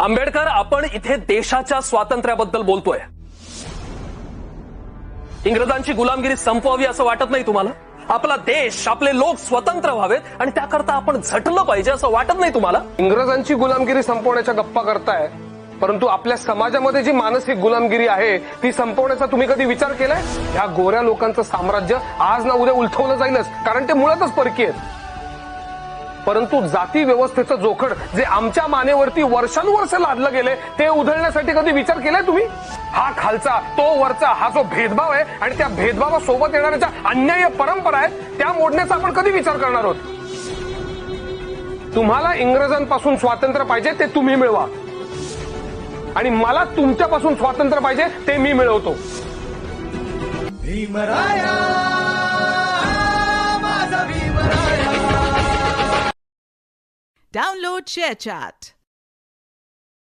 आंबेडकर, आपण इथे देशाच्या स्वातंत्र्याबद्दल बोलतोय. इंग्रजांची गुलामगिरी संपवावी असं वाटत नाही तुम्हाला? आपला देश, आपले लोक स्वतंत्र व्हावेत आणि त्याकरता आपण झटलं पाहिजे असं वाटत नाही तुम्हाला? इंग्रजांची गुलामगिरी संपवण्याच्या गप्पा करताय, परंतु आपल्या समाजामध्ये जी मानसिक गुलामगिरी आहे ती संपवण्याचा तुम्ही कधी विचार केलाय? ह्या गोऱ्या लोकांचं साम्राज्य आज ना उद्या उलथवलं जाईलच, कारण ते मुळातच परकीय आहेत. परंतु जाती व्यवस्थेचं जोखड जे आमच्या मानेवरती वर्षानुवर्ष लादलं गेले ते उधळण्यासाठी कधी विचार केलाय तुम्ही? हा खालचा तो वरचा हा जो भेदभाव आहे आणि त्या भेदभावासोबत येणाऱ्या अन्याय परंपरा आहेत त्या मोडण्याचा आपण कधी विचार करणार आहोत? तुम्हाला इंग्रजांपासून स्वातंत्र्य पाहिजे ते तुम्ही मिळवा आणि मला तुमच्यापासून स्वातंत्र्य पाहिजे ते मी मिळवतो. भीमराया, माझा भीमराया. Download ShareChat.